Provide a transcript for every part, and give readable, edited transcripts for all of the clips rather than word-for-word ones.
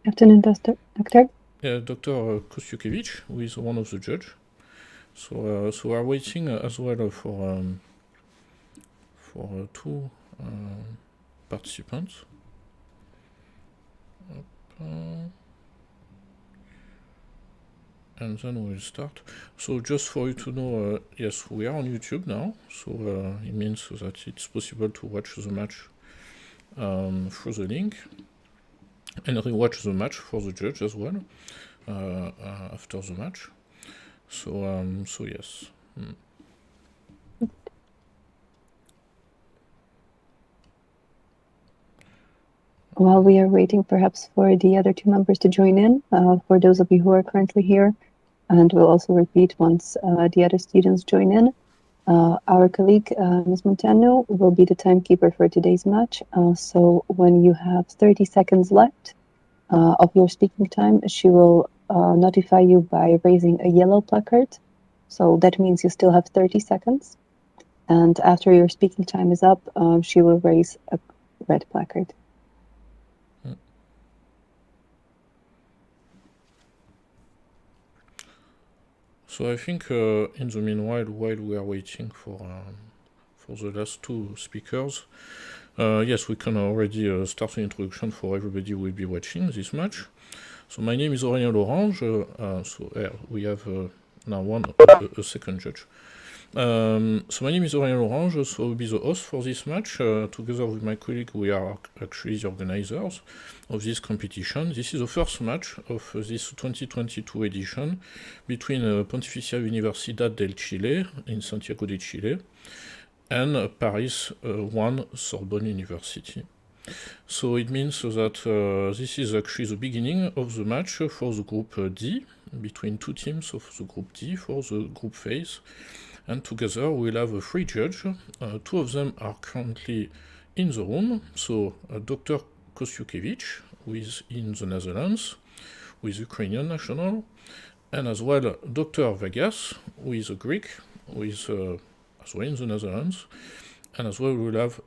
Afternoon, Doctor. Dr. Kostyukevich, who is one of the judges. So we're waiting as well for two participants. And then we'll start. So just for you to know, yes, we are on YouTube now. So it means that it's possible to watch the match through the link. And rewatch the match for the judge as well after the match. So yes. While we are waiting perhaps for the other two members to join in, for those of you who are currently here, and we'll also repeat once the other students join in, our colleague, Ms. Montano, will be the timekeeper for today's match. So when you have 30 seconds left of your speaking time, she will notify you by raising a yellow placard. So that means you still have 30 seconds. And after your speaking time is up, she will raise a red placard. So I think in the meanwhile, while we are waiting for the last two speakers, yes, we can already start the introduction for everybody who will be watching this match. So my name is Aurélien Lorange. We have now a second judge. So my name is Aurélien Lorange, so I will be the host for this match. Together with my colleague, we are actually the organizers of this competition. This is the first match of this 2022 edition between Pontificia Universidad del Chile in Santiago de Chile and Paris 1 Sorbonne University. So it means that this is actually the beginning of the match for the group D, between two teams of the group D for the group phase. And together we'll have three judges. Two of them are currently in the room. So Dr. Kostyukevich, who is in the Netherlands, who is Ukrainian national, and as well Dr. Vegas, who is a Greek, who is as well in the Netherlands, and as well we'll have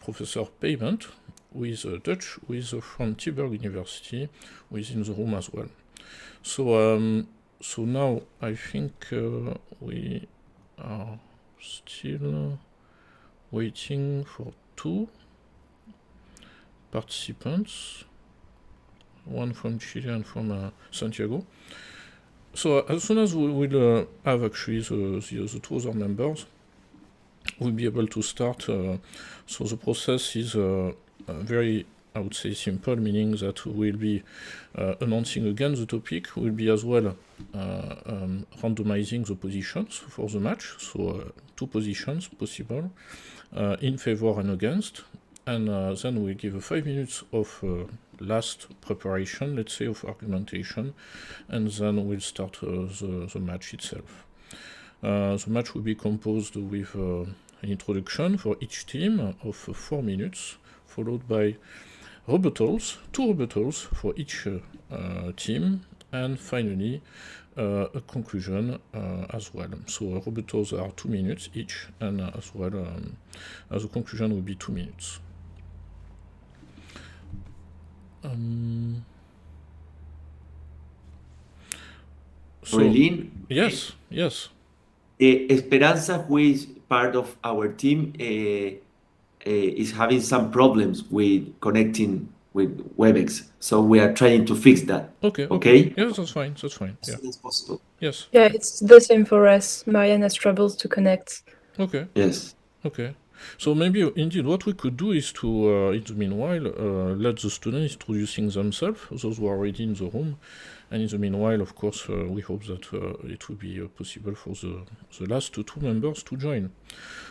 Professor Payment, who is Dutch, who is from Tilburg University, who is in the room as well. So now I think we are still waiting for two participants, one from Chile and from Santiago. So as soon as we will have actually the two other members, we'll be able to start. So the process is very, I would say, simple, meaning that we'll be announcing again the topic. We'll be as well randomizing the positions for the match, so two positions possible, in favor and against, and then we'll give 5 minutes of last preparation, let's say, of argumentation, and then we'll start the match itself. The match will be composed with an introduction for each team of 4 minutes, followed by rebuttals, two rebuttals for each team, and finally a conclusion as well. So rebuttals are 2 minutes each, and as well as a conclusion will be 2 minutes. Aurélien? Yes. Esperanza, who is part of our team, is having some problems with connecting with WebEx, so we are trying to fix that. Okay. Yes, that's fine. As soon as possible. Yes. Yeah, it's the same for us. Marianne has troubles to connect. Okay. Yes. Okay. So maybe indeed what we could do is to, in the meanwhile, let the students introducing themselves, those who are already in the room, and in the meanwhile, of course, we hope that it will be possible for the last two members to join.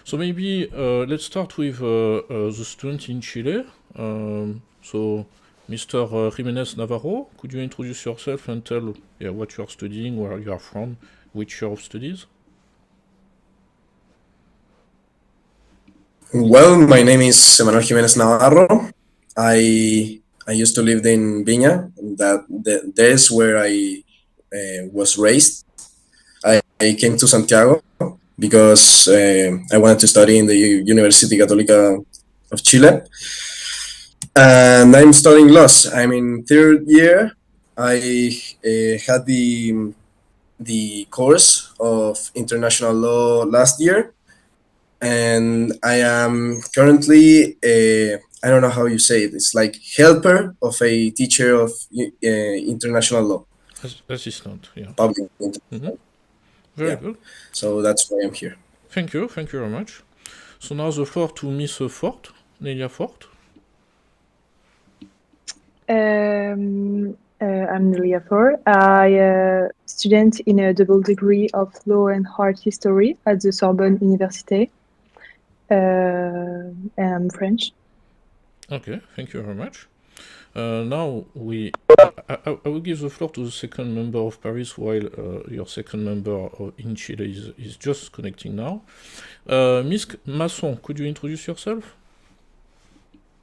So maybe let's start with the student in Chile. So Mr. Jiménez Navarro, could you introduce yourself and tell what you are studying, where you are from, which year of studies? Well, my name is Emanuel Jiménez Navarro. I used to live in Viña. That's where I was raised. I came to Santiago because I wanted to study in the University Católica of Chile. and I'm studying laws. I'm in third year. I had the course of international law last year, and I am currently I don't know how you say it. It's like helper of a teacher of international law. Assistant, yeah. Public. Very Yeah. good. So that's why I'm here. Thank you very much. So now the floor to Miss Fort, Nelia Fort. I'm Nelia Fort. I student in a double degree of law and art history at the Sorbonne University. I'm French. Okay, thank you very much. Now I will give the floor to the second member of Paris, while your second member in Chile is just connecting now. Miss Masson, could you introduce yourself?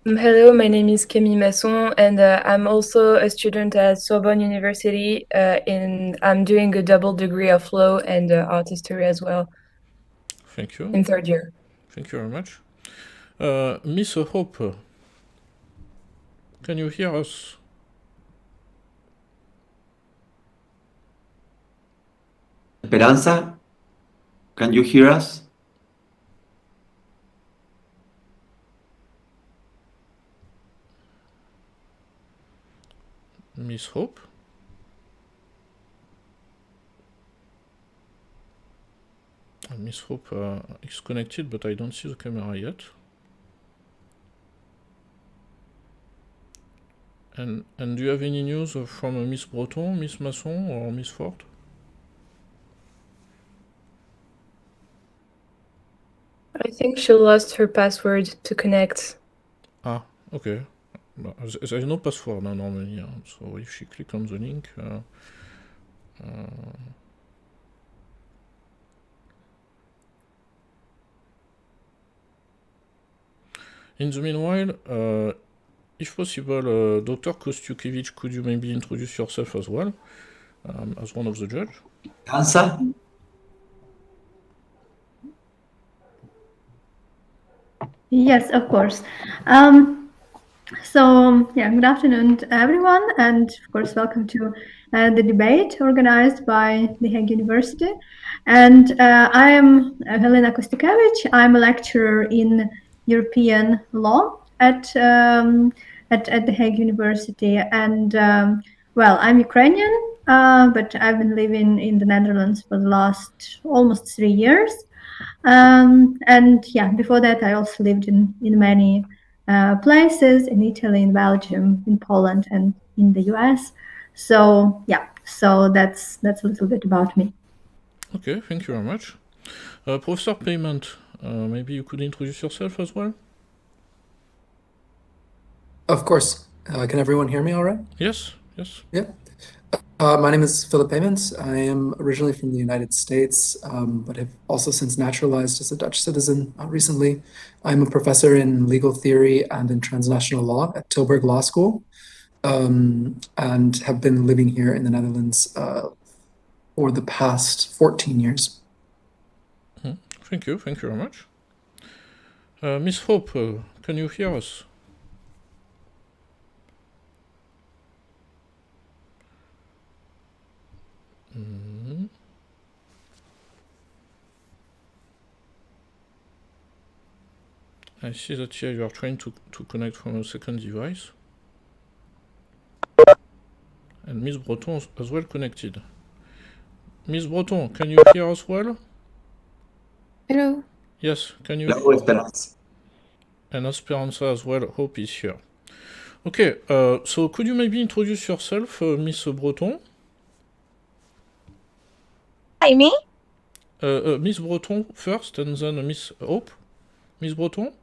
Hello, my name is Camille Masson, and I'm also a student at Sorbonne University. I'm doing a double degree of law and art history as well. Thank you. In third year. Thank you very much. Miss Hope, can you hear us? Esperanza, can you hear us? Miss Hope? Miss Hope is connected, but I don't see the camera yet. And do you have any news from Miss Breton, Miss Masson, or Miss Fort? I think she lost her password to connect. Ah, okay. There's no password now normally, so if she click on the link... In the meanwhile, if possible, Dr. Kostyukevich, could you maybe introduce yourself as well, as one of the judges? Esperanza? Yes, of course. Good afternoon to everyone, and of course, welcome to the debate organized by The Hague University. And I am Helena Kostyukevich. I'm a lecturer in European law at The Hague University. And I'm Ukrainian, but I've been living in the Netherlands for the last almost 3 years. Before that, I also lived in many places, in Italy, in Belgium, in Poland, and in the US. So that's a little bit about me. Okay, thank you very much. Professor Payment, maybe you could introduce yourself as well? Of course. Can everyone hear me all right? Yes. Yeah. My name is Philip Payments. I am originally from the United States, but have also since naturalized as a Dutch citizen recently. I'm a professor in legal theory and in transnational law at Tilburg Law School, and have been living here in the Netherlands for the past 14 years. Thank you very much. Miss Hope, can you hear us? I see that here you are trying to connect from a second device. And Miss Breton as well connected. Miss Breton, can you hear us well? Hello. Yes, can you? Hello, Esperanza. And Esperanza as well, Hope is here. Okay, so could you maybe introduce yourself, Miss Breton? Hi, me? Miss Breton first, and then Miss Hope. Miss Breton?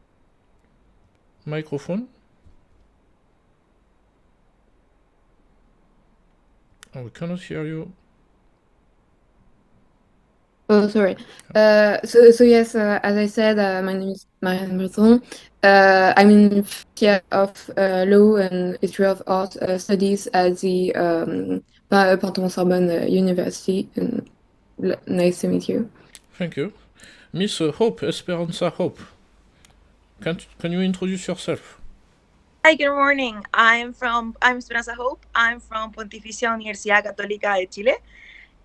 Microphone. Oh, we cannot hear you. Oh, sorry. So yes, as I said, my name is Marianne Breton. I'm in Faculty of Law and History of Art Studies at the Sorbonne University. And nice to meet you. Thank you. Miss Hope, Esperanza Hope. Can you introduce yourself? Hi, good morning. I'm Esperanza Hope. I'm from Pontificia Universidad Católica de Chile,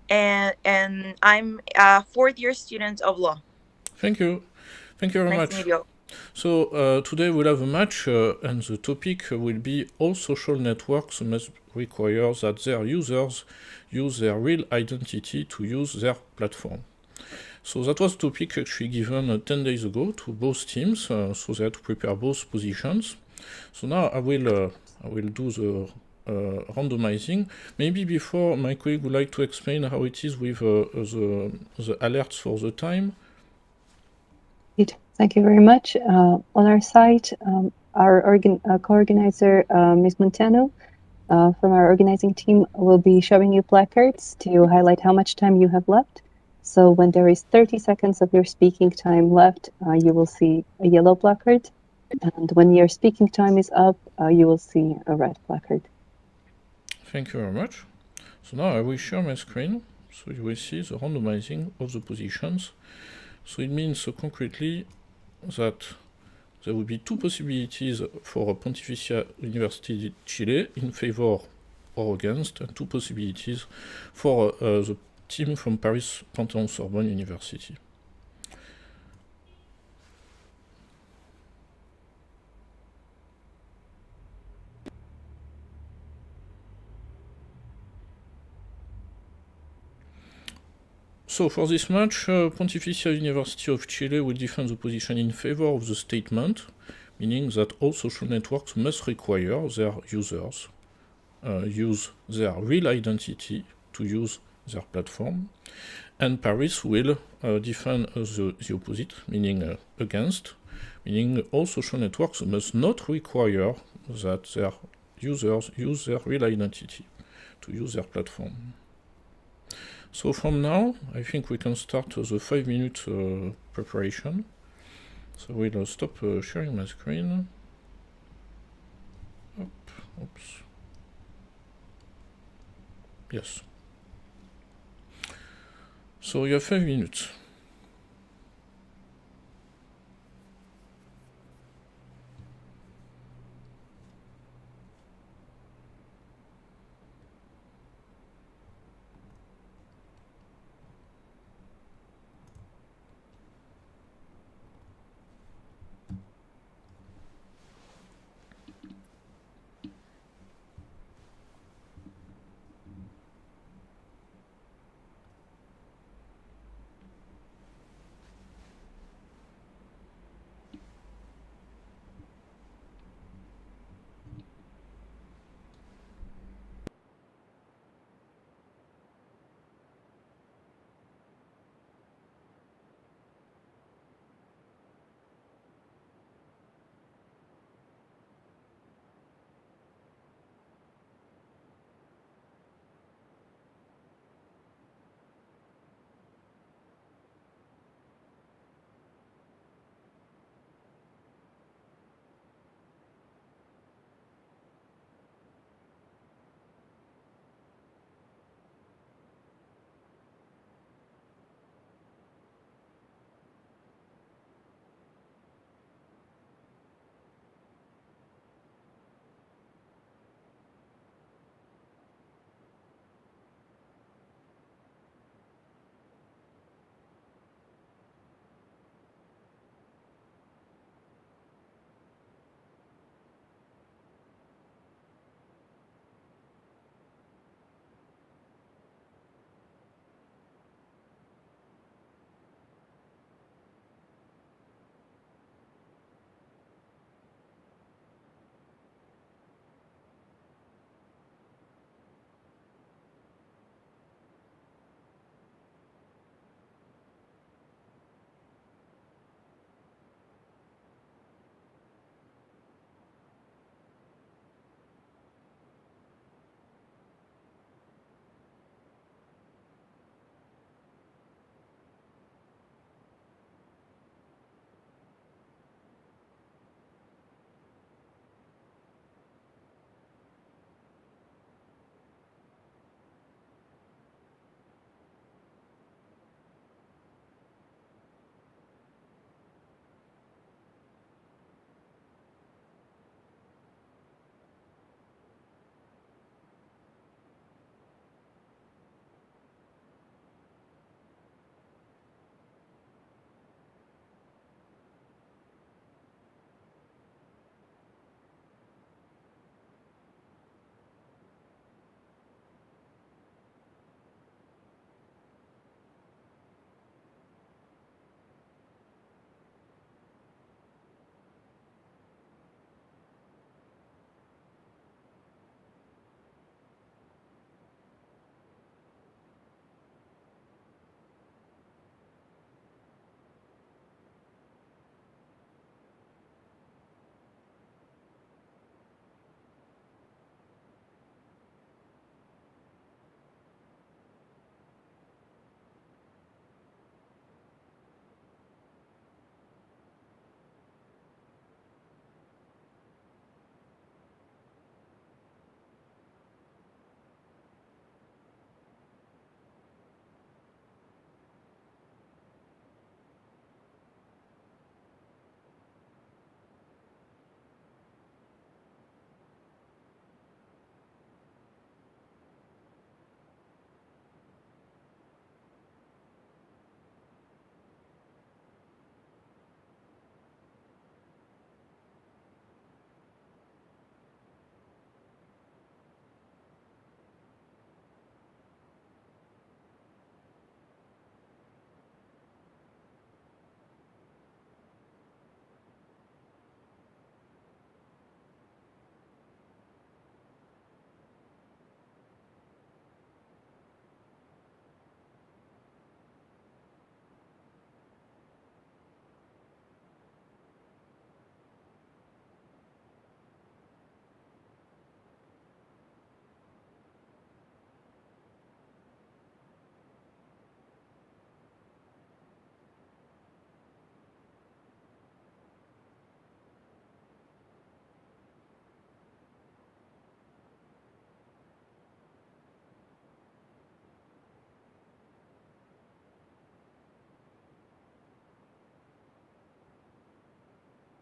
and I'm a fourth year student of law. Thank you. Thank you very Nice much. to meet you. So today we'll have a match, and the topic will be all social networks must require that their users use their real identity to use their platform. So that was a topic actually given 10 days ago to both teams, so they had to prepare both positions. So now I will do the randomizing. Maybe before, my colleague would like to explain how it is with the alerts for the time. Thank you very much. On our site, our co-organizer, Ms. Montano, from our organizing team, will be showing you placards to highlight how much time you have left. So when there is 30 seconds of your speaking time left, you will see a yellow placard. And when your speaking time is up, you will see a red placard. Thank you very much. So now I will share my screen, so you will see the randomizing of the positions. So it means concretely that there will be two possibilities for Pontificia University Chile in favor or against, and two possibilities for the team from Paris Panthéon Sorbonne University. So for this match, Pontificia University of Chile will defend the position in favor of the statement, meaning that all social networks must require their users use their real identity to use their platform. And Paris will defend the opposite, meaning against, meaning all social networks must not require that their users use their real identity to use their platform. So from now, I think we can start the 5-minute preparation. So we'll stop sharing my screen. Oops. Yes. So you have 5 minutes.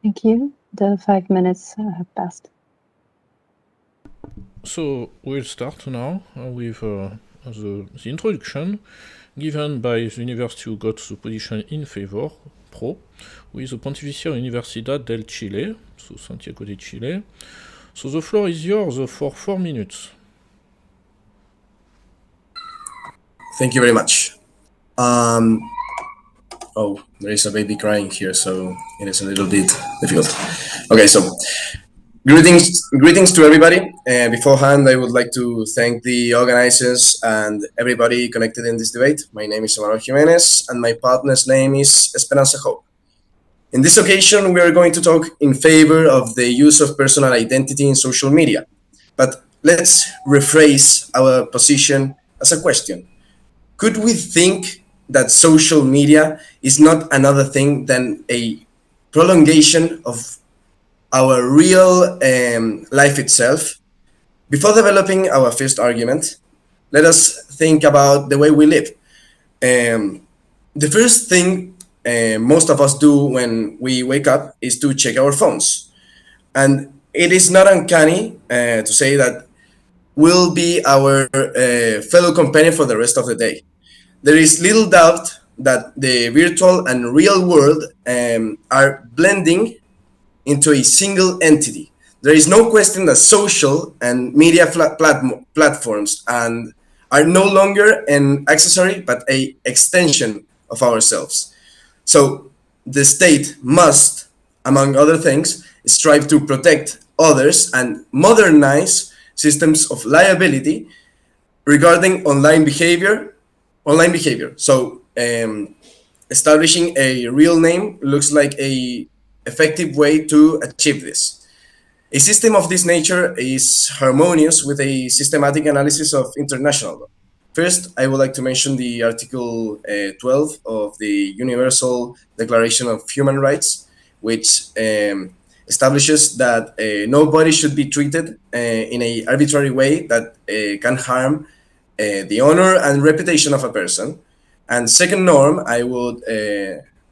Thank you. The 5 minutes have passed. So we'll start now with the introduction given by the university who got the position in favor, pro, with the Pontificia Universidad del Chile, so Santiago de Chile. So the floor is yours for 4 minutes. Thank you very much. Oh, there is a baby crying here, so it is a little bit difficult. Okay, so greetings to everybody. Beforehand, I would like to thank the organizers and everybody connected in this debate. My name is Manuel Jimenez, and my partner's name is Esperanza Hope. In this occasion, we are going to talk in favor of the use of personal identity in social media. But let's rephrase our position as a question. Could we think that social media is not another thing than a prolongation of our real life itself? Before developing our first argument, let us think about the way we live. The first thing most of us do when we wake up is to check our phones. And it is not uncanny to say that we'll be our fellow companion for the rest of the day. There is little doubt that the virtual and real world are blending into a single entity. There is no question that social and media platforms are no longer an accessory but an extension of ourselves. So the state must, among other things, strive to protect others and modernize systems of liability regarding online behavior. So establishing a real name looks like an effective way to achieve this. A system of this nature is harmonious with a systematic analysis of international law. First, I would like to mention the Article 12 of the Universal Declaration of Human Rights, which establishes that nobody should be treated in an arbitrary way that can harm the honor and reputation of a person. And second norm I would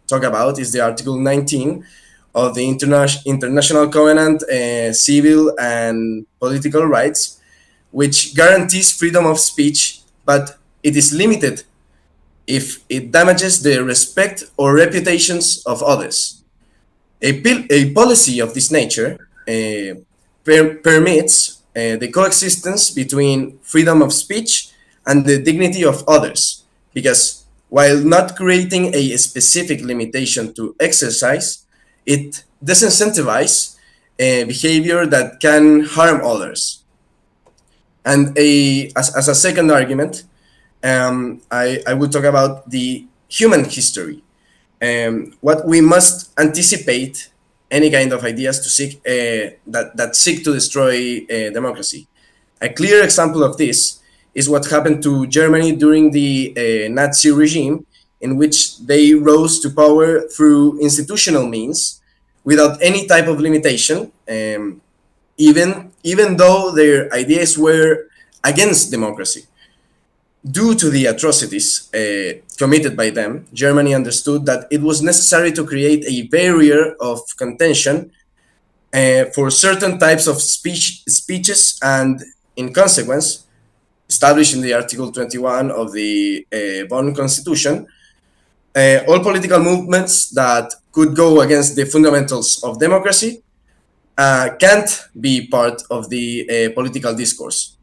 talk about is the Article 19 of the International Covenant Civil and Political Rights, which guarantees freedom of speech, but it is limited if it damages the respect or reputations of others. A policy of this nature permits the coexistence between freedom of speech and the dignity of others, because while not creating a specific limitation to exercise, it disincentivizes behavior that can harm others. And as a second argument, I would talk about the human history. What we must anticipate any kind of ideas to seek that seek to destroy democracy. A clear example of this is what happened to Germany during the Nazi regime, in which they rose to power through institutional means without any type of limitation, even though their ideas were against democracy. Due to the atrocities committed by them, Germany understood that it was necessary to create a barrier of contention for certain types of speeches, and in consequence, established in the Article 21 of the Bonn Constitution, all political movements that could go against the fundamentals of democracy can't be part of the political discourse.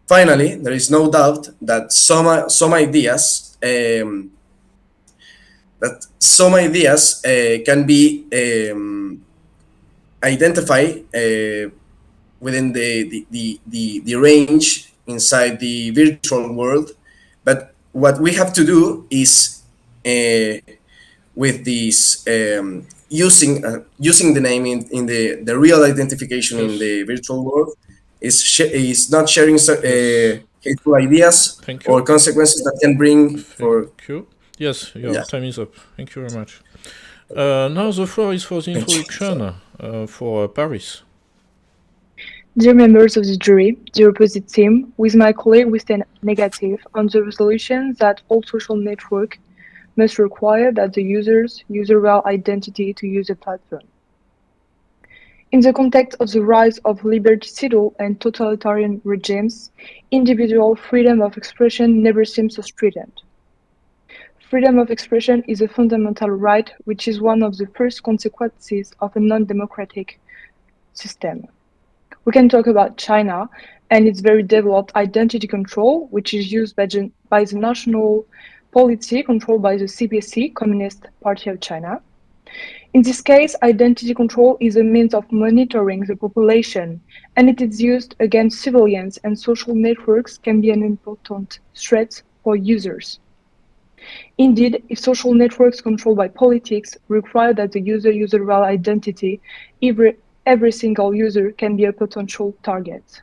Finally, there is no doubt that some ideas can be identified within the range inside the virtual world, but what we have to do is with this using the name in the real identification in the virtual world is not sharing hateful ideas or consequences that can bring for. Thank you. Yes, your time is up. Thank you very much. Now the floor is for the introduction for Paris. Dear members of the jury, the opposite team, with my colleague we stand negative on the resolution that all social networks must require that the users use a real identity to use a platform. In the context of the rise of liberticidal and totalitarian regimes, individual freedom of expression never seems so strident. Freedom of expression is a fundamental right, which is one of the first consequences of a non-democratic system. We can talk about China and its very developed identity control, which is used by the national polity controlled by the CPC, Communist Party of China. In this case, identity control is a means of monitoring the population, and it is used against civilians, and social networks can be an important threat for users. Indeed, if social networks controlled by politics require that the user use a real identity, every single user can be a potential target.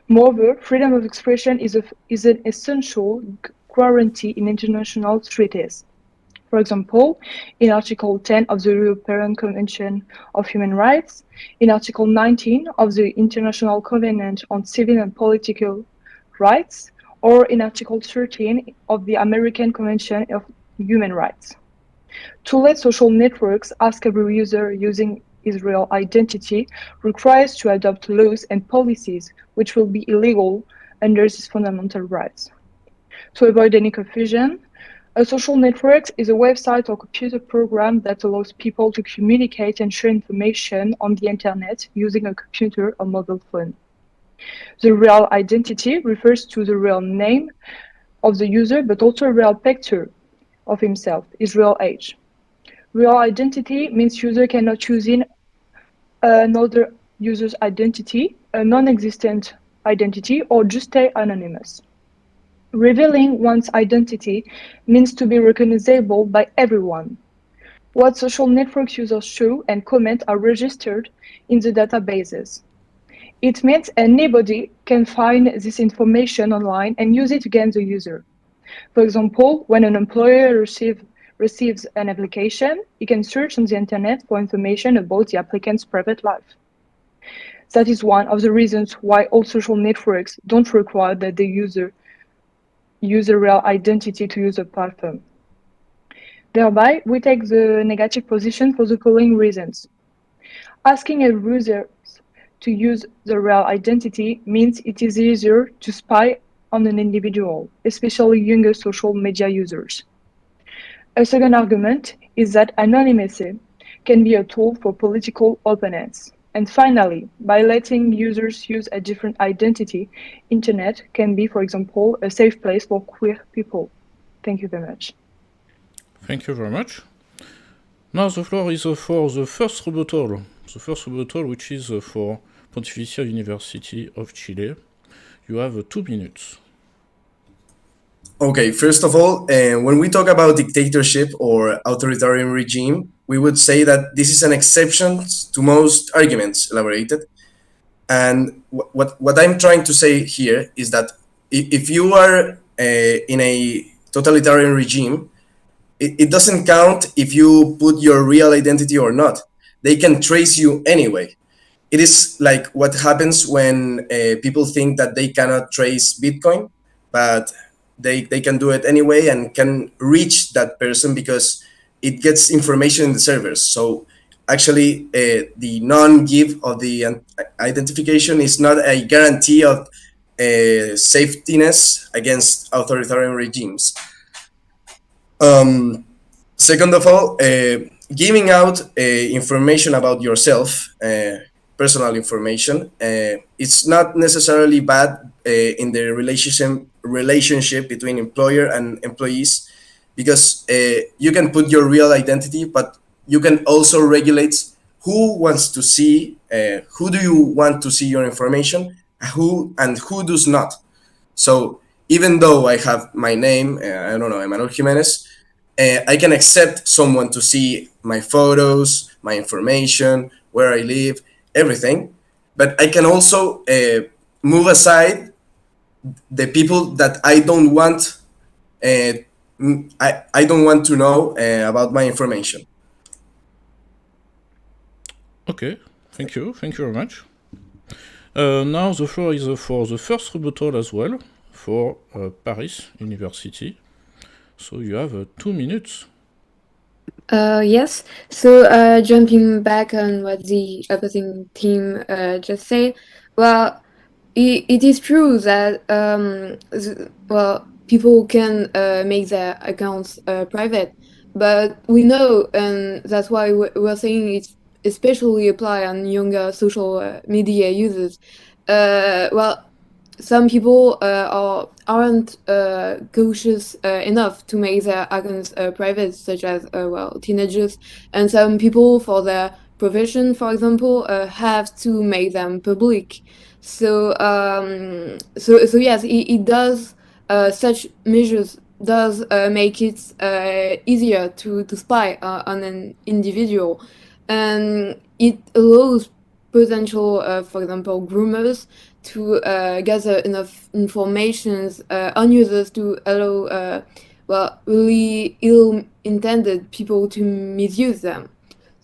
Moreover, freedom of expression is an essential guarantee in international treaties. For example, in Article 10 of the European Convention of Human Rights, in Article 19 of the International Covenant on Civil and Political Rights, or in Article 13 of the American Convention of Human Rights. To let social networks ask every user using his real identity requires to adopt laws and policies which will be illegal under these fundamental rights. To avoid any confusion, a social network is a website or computer program that allows people to communicate and share information on the internet using a computer or mobile phone. The real identity refers to the real name of the user, but also a real picture of himself, his real age. Real identity means user cannot choose in another user's identity, a non-existent identity, or just stay anonymous. Revealing one's identity means to be recognizable by everyone. What social network users show and comment are registered in the databases. It means anybody can find this information online and use it against the user. For example, when an employer receives an application, he can search on the internet for information about the applicant's private life. That is one of the reasons why all social networks don't require that the user use a real identity to use a platform. Thereby, we take the negative position for the following reasons. Asking a user to use the real identity means it is easier to spy on an individual, especially younger social media users. A second argument is that anonymity can be a tool for political opponents. And finally, by letting users use a different identity, internet can be, for example, a safe place for queer people. Thank you very much. Thank you very much. Now the floor is for the first rebuttal. The first rebuttal, which is for Pontificia University of Chile. You have 2 minutes. Okay, first of all, when we talk about dictatorship or authoritarian regime, we would say that this is an exception to most arguments elaborated. And what I'm trying to say here is that if you are in a totalitarian regime, it doesn't count if you put your real identity or not. They can trace you anyway. It is like what happens when people think that they cannot trace Bitcoin, but they can do it anyway and can reach that person because it gets information in the servers. So actually, the non-give of the identification is not a guarantee of safetiness against authoritarian regimes. Second of all, giving out information about yourself, personal information, it's not necessarily bad in the relationship between employer and employees, because you can put your real identity, but you can also regulate who wants to see, who do you want to see your information, who does not. So even though I have my name, I don't know, Emmanuel Jimenez, I can accept someone to see my photos, my information, where I live, everything. But I can also move aside the people that I don't want. I don't want to know about my information. Okay, thank you very much. Now the floor is for the first rebuttal as well, for Paris University. So you have 2 minutes. Yes. So, jumping back on what the opposing team just said, well, it is true that well, people can make their accounts private, but we know, and that's why we're saying it's especially apply on younger social media users. Well, some people aren't cautious enough to make their accounts private, such as well, teenagers, and some people for their profession, for example, have to make them public. So yes, it does. Such measures does make it easier to spy on an individual, and it allows potential, for example, groomers to gather enough information on users to allow, well, really ill-intended people to misuse them.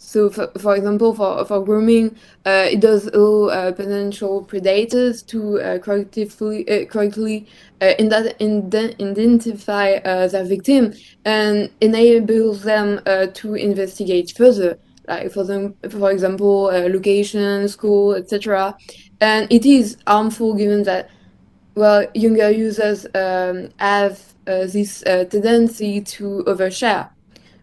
So, for example, for grooming, it does allow potential predators to correctly identify their victim and enables them to investigate further, like for example, location, school, etc. And it is harmful given that, well, younger users have this tendency to overshare.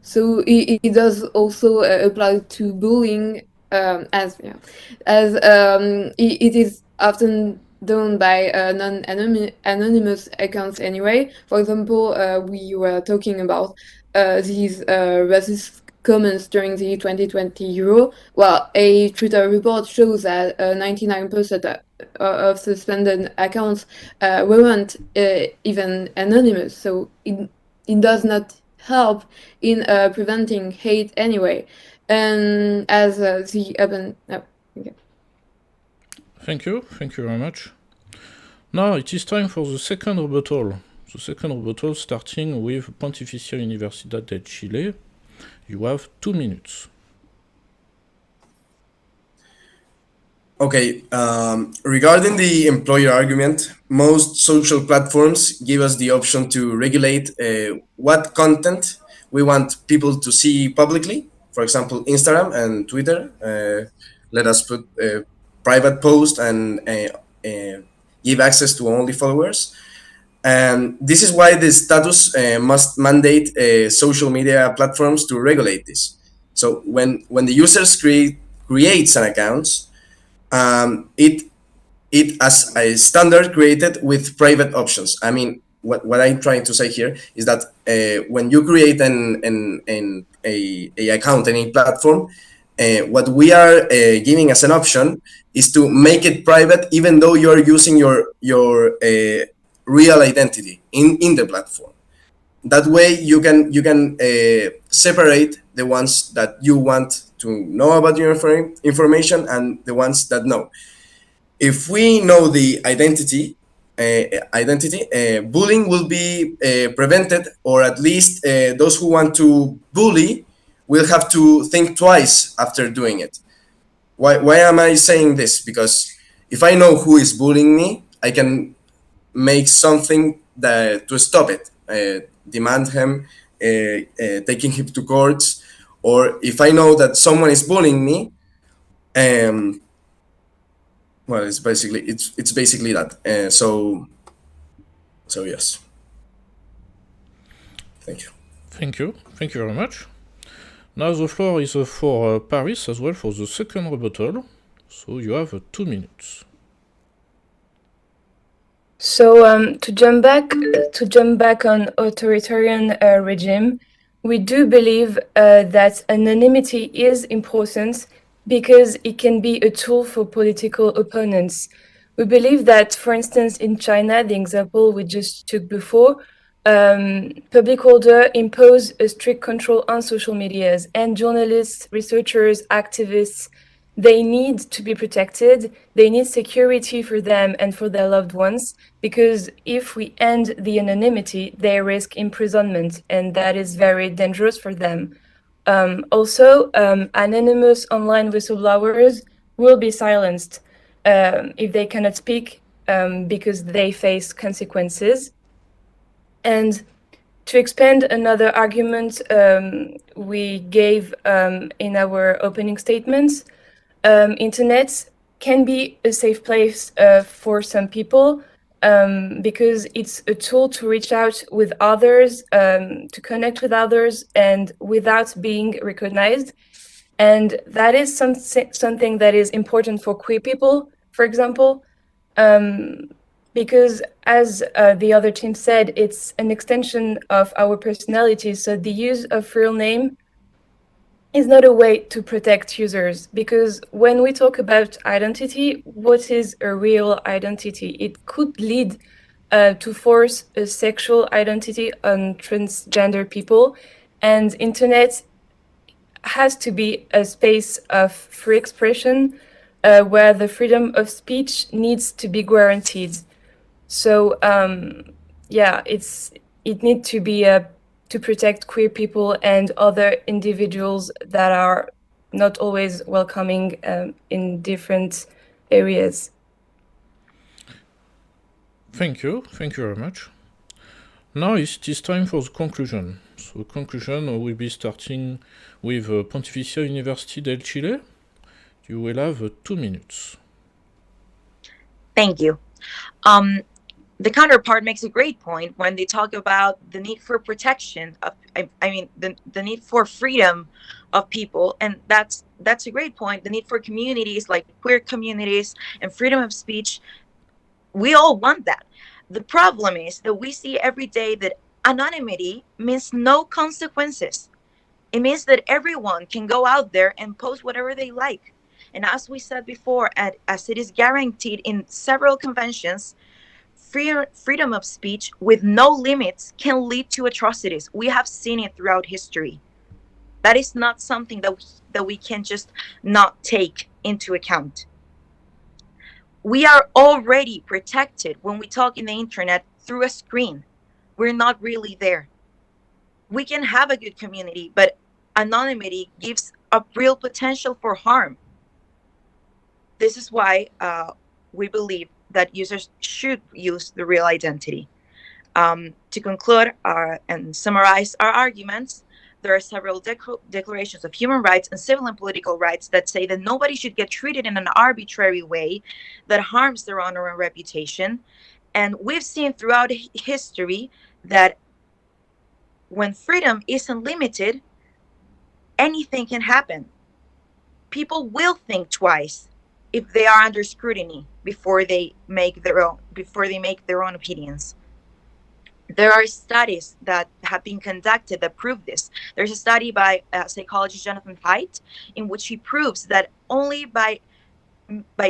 So it does also apply to bullying, as it is often done by non-anonymous accounts anyway. For example, we were talking about these racist comments during the 2020 Euro. Well, a Twitter report shows that 99% of suspended accounts weren't even anonymous. So it does not help in preventing hate anyway. And as the urban... Oh, okay. Thank you very much. Now it is time for the second rebuttal. The second rebuttal starting with Pontificia Universidad de Chile. You have 2 minutes. Okay, regarding the employer argument, most social platforms give us the option to regulate what content we want people to see publicly. For example, Instagram and Twitter let us put private posts and give access to only followers. And this is why the status must mandate social media platforms to regulate this. So when the users creates an account, it as a standard created with private options. I mean, what I'm trying to say here is that when you create a account in a platform, what we are giving as an option is to make it private, even though you're using your real identity in the platform. That way you can separate the ones that you want to know about your information and the ones that know. If we know the identity, bullying will be prevented, or at least those who want to bully will have to think twice after doing it. Why am I saying this? Because if I know who is bullying me, I can make something to stop it, demand him, taking him to courts, or if I know that someone is bullying me, well, it's basically that. So yes. Thank you. Thank you very much. Now the floor is for Paris as well for the second rebuttal. So you have 2 minutes. So to jump back on authoritarian regime, we do believe that anonymity is important because it can be a tool for political opponents. We believe that, for instance, in China, the example we just took before, public order impose a strict control on social medias, and journalists, researchers, activists, they need to be protected. They need security for them and for their loved ones, because if we end the anonymity, they risk imprisonment, and that is very dangerous for them. Also, anonymous online whistleblowers will be silenced if they cannot speak because they face consequences. And To expand another argument we gave in our opening statements, internet can be a safe place for some people because it's a tool to reach out with others, to connect with others, and without being recognized. And that is something that is important for queer people, for example, because as the other team said, it's an extension of our personalities. So the use of real name is not a way to protect users, because when we talk about identity, what is a real identity? It could lead to force a sexual identity on transgender people, and internet has to be a space of free expression where the freedom of speech needs to be guaranteed. So yeah, it needs to be to protect queer people and other individuals that are not always welcoming in different areas. Thank you very much. Now it is time for the conclusion. So conclusion will be starting with Pontificia University del Chile. You will have 2 minutes. Thank you. The counterpart makes a great point when they talk about the need for protection of, the need for freedom of people, and that's a great point. The need for communities like queer communities and freedom of speech. We all want that. The problem is that we see every day that anonymity means no consequences. It means that everyone can go out there and post whatever they like. And as we said before, as it is guaranteed in several conventions, freedom of speech with no limits can lead to atrocities. We have seen it throughout history. That is not something that we can just not take into account. We are already protected when we talk in the internet through a screen. We're not really there. We can have a good community, but anonymity gives a real potential for harm. This is why we believe that users should use the real identity. To conclude and summarize our arguments, there are several declarations of human rights and civil and political rights that say that nobody should get treated in an arbitrary way that harms their honor and reputation. And we've seen throughout history that when freedom isn't limited, anything can happen. People will think twice if they are under scrutiny before they make their own opinions. There are studies that have been conducted that prove this. There's a study by psychologist Jonathan Haidt in which he proves that only by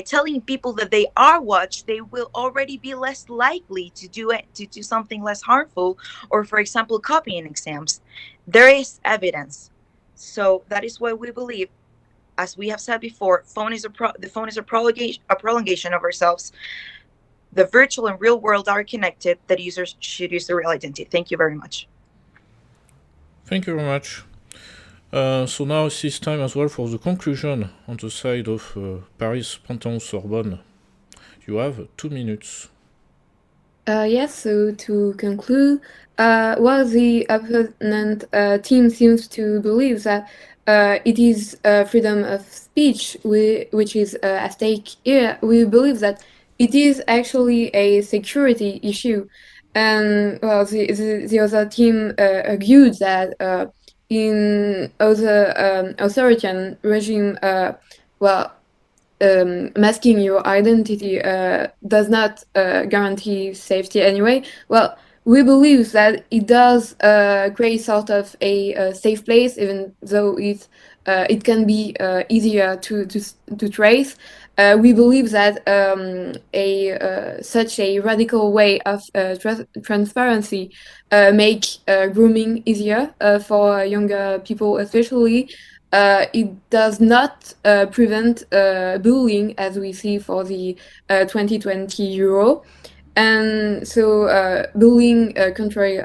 telling people that they are watched, they will already be less likely to do something less harmful, or, for example, copying exams. There is evidence. So that is why we believe, as we have said before, the phone is a prolongation of ourselves. The virtual and real world are connected, that users should use the real identity. Thank you very much. Thank you very much. So now it is time as well for the conclusion on the side of Paris Panthéon Sorbonne. You have 2 minutes. Yes, so to conclude, while the opponent team seems to believe that it is freedom of speech which is at stake here, we believe that it is actually a security issue. And well, the other team argued that in other authoritarian regime, masking your identity does not guarantee safety anyway. Well, we believe that it does create sort of a safe place, even though it can be easier to trace. We believe that such a radical way of transparency make grooming easier for younger people, especially. It does not prevent bullying, as we see for the 2020 Euro. And so bullying, contrary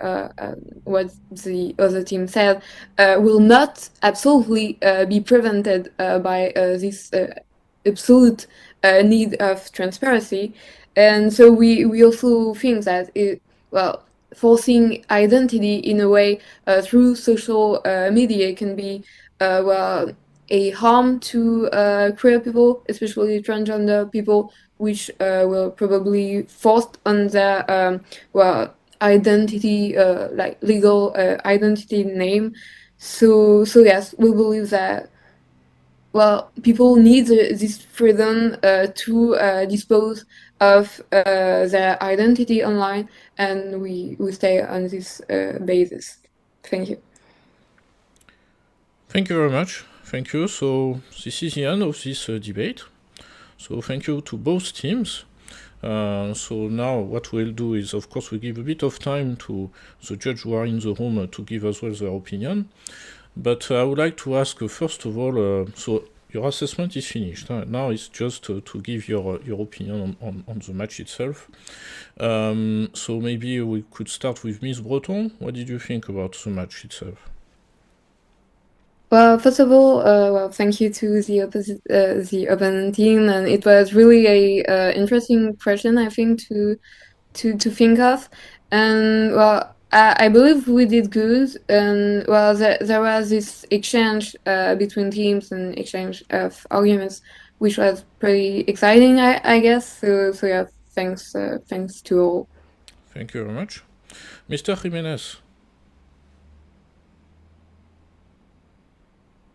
what the other team said, will not absolutely be prevented by this absolute need of transparency. And so we also think that forcing identity in a way through social media can be well, a harm to queer people, especially transgender people, which will probably forced on their well, identity, like legal identity name. So yes, we believe that well, people need this freedom to dispose of their identity online, and we stay on this basis. Thank you. Thank you very much. Thank you. So this is the end of this debate. So thank you to both teams. So now what we'll do is, of course, we give a bit of time to the judges who are in the room to give as well their opinion. But I would like to ask, first of all, so your assessment is finished. Now it's just to give your opinion on the match itself. So maybe we could start with Ms. Breton. What did you think about the match itself? Well, first of all, well, thank you to the opponent team, and it was really a interesting question, I think, to think of. And well, I believe we did good, and well, there was this exchange between teams and exchange of arguments, which was pretty exciting, I guess. So yeah, thanks to all. Thank you very much, Mr. Jimenez.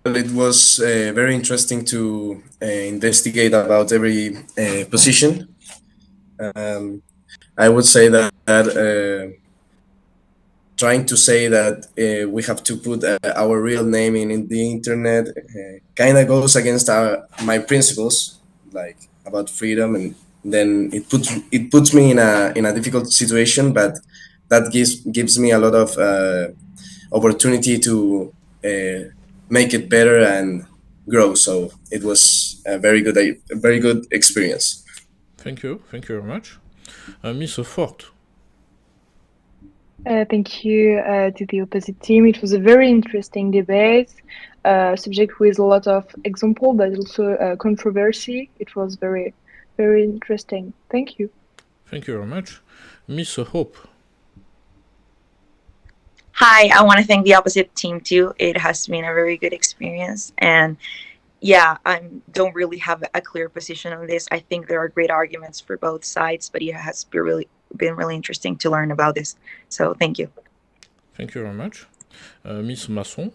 It was very interesting to investigate about every position. I would say that trying to say that we have to put our real name in the internet kind of goes against my principles, like about freedom, and then it puts me in a difficult situation. But that gives me a lot of opportunity to make it better and grow. So it was a very good experience. Thank you very much, Miss Fort. Thank you to the opposite team. It was a very interesting debate, subject with a lot of example, but also controversy. It was very, very interesting. Thank you. Thank you very much, Miss Hope. Hi, I want to thank the opposite team too. It has been a very good experience, and yeah, I don't really have a clear position on this. I think there are great arguments for both sides, but it has been really interesting to learn about this. So thank you. Thank you very much, Miss Masson.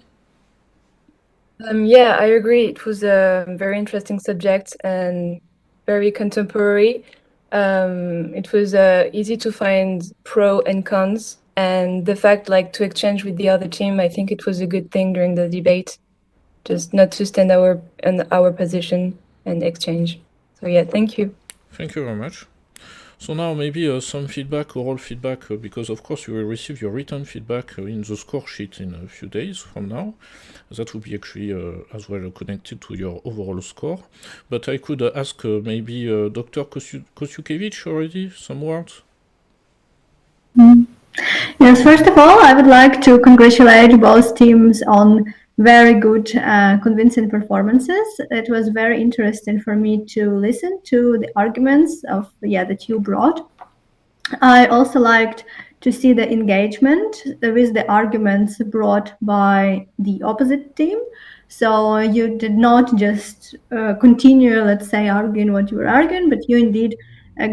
Yeah, I agree. It was a very interesting subject and very contemporary. It was easy to find pro and cons, and the fact to exchange with the other team, I think it was a good thing during the debate, just not to stand in our position and exchange. So yeah, thank you. Thank you very much. So now maybe some feedback, oral feedback, because of course you will receive your written feedback in the score sheet in a few days from now. That will be actually as well connected to your overall score. But I could ask maybe Dr. Kosiukiewicz already, some words? Yes, first of all, I would like to congratulate both teams on very good, convincing performances. It was very interesting for me to listen to the arguments that you brought. I also liked to see the engagement with the arguments brought by the opposite team. So you did not just continue, let's say, arguing what you were arguing, but you indeed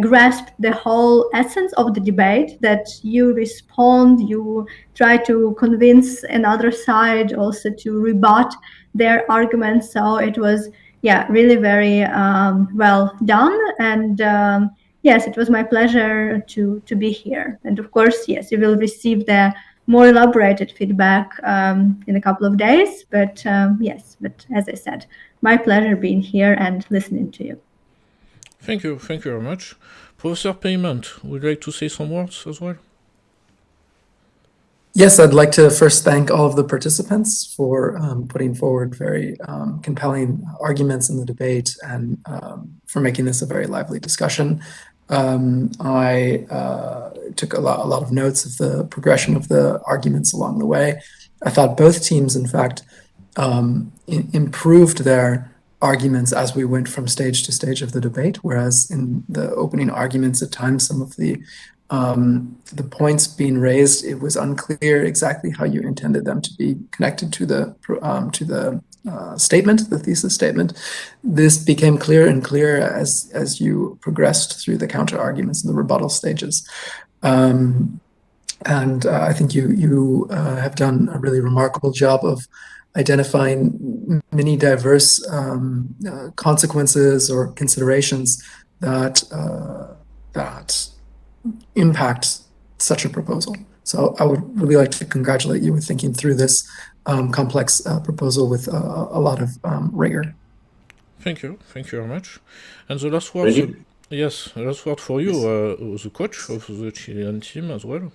grasp the whole essence of the debate, that you respond, you try to convince another side also to rebut their arguments. So it was, really very well done. And yes, it was my pleasure to be here. And of course, yes, you will receive the more elaborated feedback in a couple of days. But but as I said, my pleasure being here and listening to you. Thank you very much. Professor Payment, would you like to say some words as well? Yes, I'd like to first thank all of the participants for putting forward very compelling arguments in the debate and for making this a very lively discussion. I took a lot of notes of the progression of the arguments along the way. I thought both teams, in fact, improved their arguments as we went from stage to stage of the debate, whereas in the opening arguments, at times some of the the points being raised, it was unclear exactly how you intended them to be connected to the statement, the thesis statement. This became clearer and clearer as you progressed through the counter arguments and the rebuttal stages. And I think you have done a really remarkable job of identifying many diverse consequences or considerations that impact such a proposal. So I would really like to congratulate you with thinking through this complex proposal with a lot of rigor. Thank you very much. And the last word, yes, the last word for you, the coach of the Chilean team as well.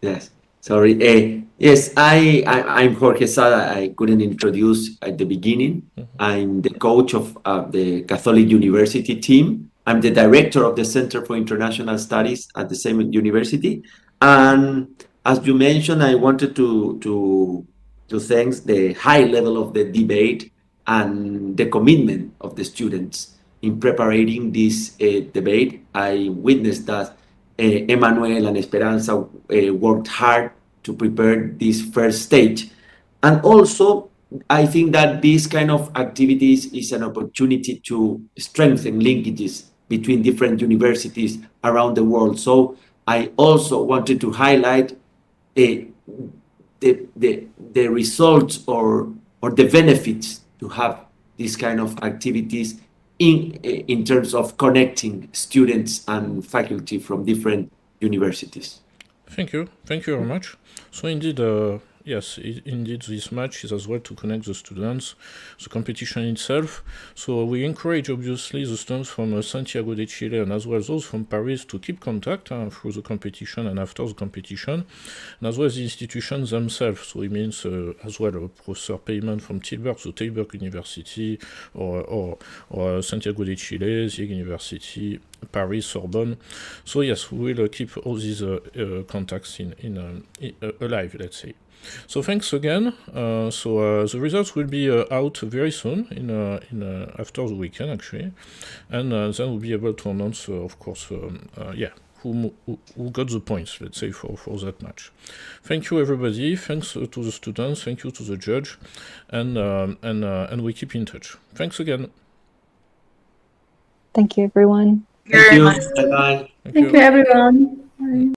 Yes, sorry. Yes, I'm Jorge Sada. I couldn't introduce at the beginning. I'm the coach of the Catholic University team. I'm the director of the Center for International Studies at the same university. And as you mentioned, I wanted to thank the high level of the debate and the commitment of the students in preparing this debate. I witnessed that Emmanuel and Esperanza worked hard to prepare this first stage. And also, I think that this kind of activities is an opportunity to strengthen linkages between different universities around the world. So I also wanted to highlight the results or the benefits to have this kind of activities in terms of connecting students and faculty from different universities. Thank you very much. So indeed, yes, indeed this match is as well to connect the students, the competition itself. So we encourage obviously the students from Santiago de Chile and as well as those from Paris to keep contact through the competition and after the competition, and as well as the institutions themselves. So it means as well a professor payment from Tilburg, so Tilburg University, or Santiago de Chile, the University, Paris, Sorbonne. So yes, we will keep all these contacts alive, let's say. So thanks again. So the results will be out very soon, after the weekend actually, and then we'll be able to announce, of course, who got the points, let's say, for that match. Thank you everybody. Thanks to the students. Thank you to the judge, and we keep in touch. Thanks again. Thank you, everyone. Thank you. Bye bye. Thank you, everyone.